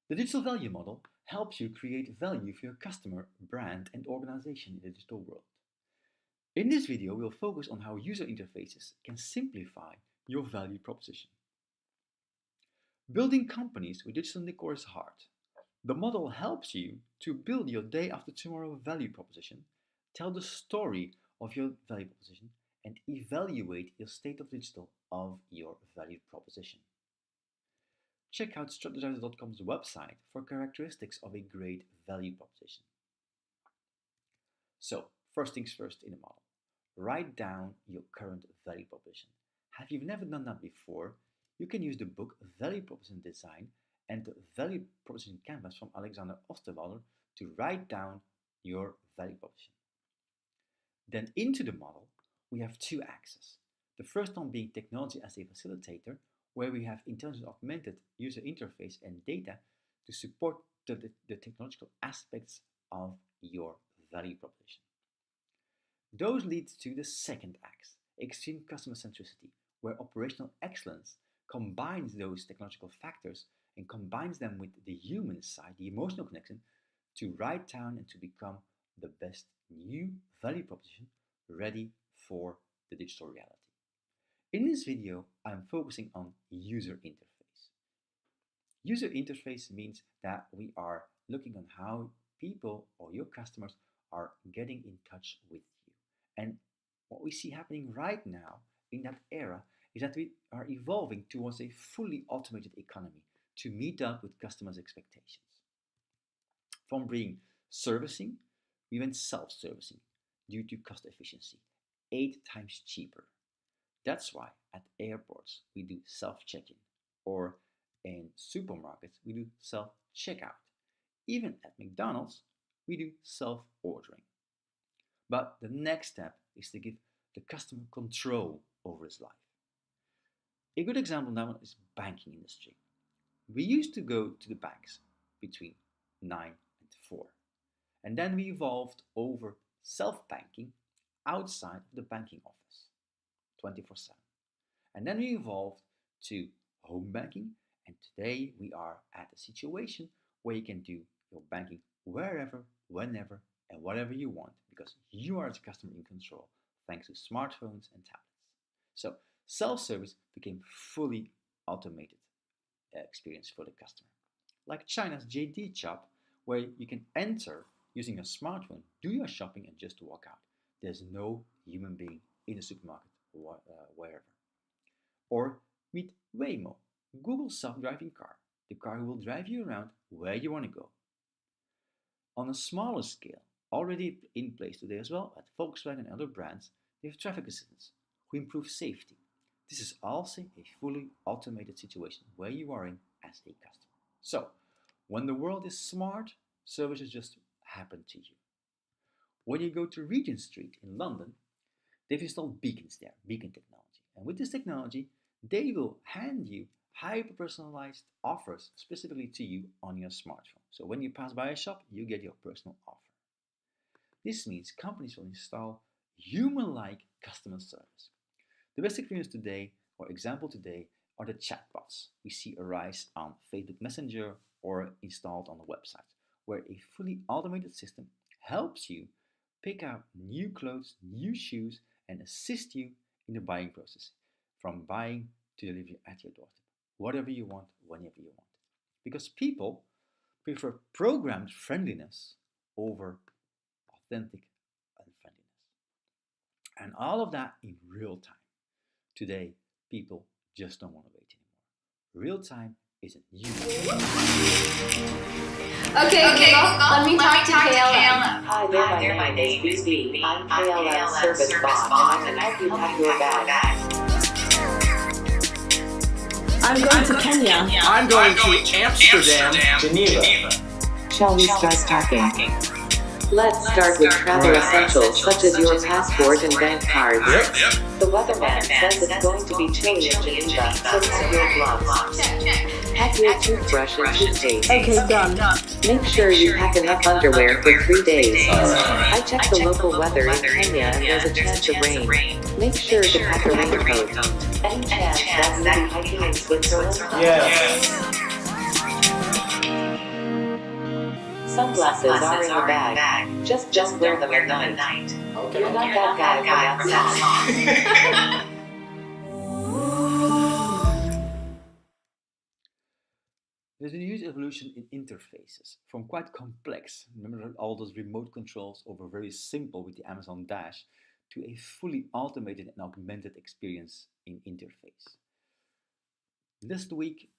The digital value model helps you create value for your customer, brand, and organization in the digital world. In this video, we'll focus on how user interfaces can simplify your value proposition. Building companies with digital decor is hard. The model helps you to build your day after tomorrow value proposition, tell the story of your value proposition, and evaluate your state of digital of your value proposition. Check out strategizer.com's website for characteristics of a great value proposition. So, first things first in the model. Write down your current value proposition. If you've never done that before, you can use the book Value Proposition Design and the Value Proposition Canvas from Alexander Osterwalder to write down your value proposition. Then into the model, we have two axes. The first one being technology as a facilitator, where we have intelligent augmented user interface and data to support the technological aspects of your value proposition. Those lead to the second axe, extreme customer centricity, where operational excellence combines those technological factors and combines them with the human side, the emotional connection, to write down and to become the best new value proposition ready for the digital reality. In this video, I'm focusing on user interface. User interface means that we are looking on how people or your customers are getting in touch with you. And what we see happening right now in that era is that we are evolving towards a fully automated economy to meet up with customers' expectations. From being servicing, we went self-servicing due to cost efficiency, 8 times cheaper. That's why at airports we do self-check-in, or in supermarkets we do self-checkout. Even at McDonald's we do self-ordering. But the next step is to give the customer control over his life. A good example now is banking industry. We used to go to the banks between 9 and 4. And then we evolved over self-banking outside of the banking office, 24/7. And then we evolved to home banking, and today we are at a situation where you can do your banking wherever, whenever, and whatever you want, because you are as a customer in control, thanks to smartphones and tablets. So self-service became fully automated experience for the customer. Like China's JD shop, where you can enter using your smartphone, do your shopping, and just walk out. There's no human being in the supermarket or wherever. Or meet Waymo, Google's self-driving car, the car who will drive you around where you want to go. On a smaller scale, already in place today as well, at Volkswagen and other brands, they have traffic assistants who improve safety. This is also a fully automated situation where you are in as a customer. So, when the world is smart, services just happen to you. When you go to Regent Street in London, they've installed beacons there, beacon technology. And with this technology, they will hand you hyper-personalized offers specifically to you on your smartphone. So when you pass by a shop, you get your personal offer. This means companies will install human-like customer service. The best experience today, or example today, are the chatbots we see arise on Facebook Messenger or installed on the website, where a fully automated system helps you pick out new clothes, new shoes, and assist you in the buying process, from buying to delivery at your doorstep, whatever you want, whenever you want. Because people prefer programmed friendliness over authentic unfriendliness. And all of that in real time. Today, people just don't want to wait anymore. Real time is a new Okay, let me talk to KLM. Hi there, my name is BB. I'm KLM Service Bot, and I can help you pack your bag. I'm going to Kenya. I'm going to Amsterdam, Geneva. Shall we start packing? Let's start with travel essentials such as your passport and bank cards. The weatherman says it's going to be chilly in Geneva, so wear your gloves. Pack your toothbrush and toothpaste. Okay, done. Make sure you pack enough underwear for 3 days. I checked the local weather in Kenya and there's a chance of rain. Make sure to pack a raincoat. Any chance that you'll be hiking in Switzerland? Yes. Sunglasses are in the bag. Just wear them at night. Okay. You're not that guy from that song. There's been a huge evolution in interfaces, from quite complex, remember all those remote controls over very simple with the Amazon Dash, to a fully automated and augmented experience in interface. This week,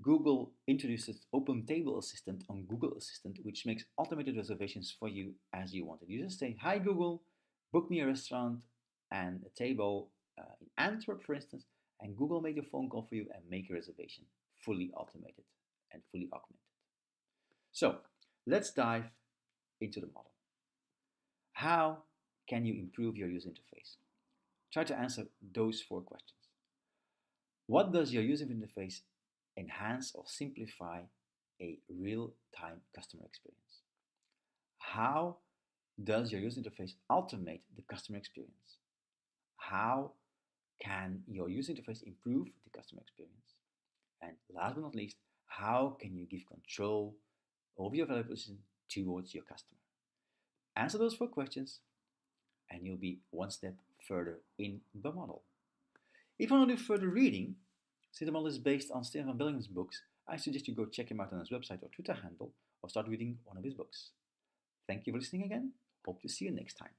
Google introduced its Open Table Assistant on Google Assistant, which makes automated reservations for you as you want it. You just say, "Hi Google, book me a restaurant and a table in Antwerp, for instance," and Google made a phone call for you and make a reservation, fully automated and fully augmented. So let's dive into the model. How can you improve your user interface? Try to answer those 4 questions. What does your user interface enhance or simplify a real-time customer experience? How does your user interface automate the customer experience? How can your user interface improve the customer experience? And last but not least, how can you give control over your value proposition towards your customer? Answer those 4 questions and you'll be one step further in the model. If you want to do further reading, since the model is based on Stefan Bellingham's books, I suggest you go check him out on his website or Twitter handle or start reading one of his books. Thank you for listening again. Hope to see you next time.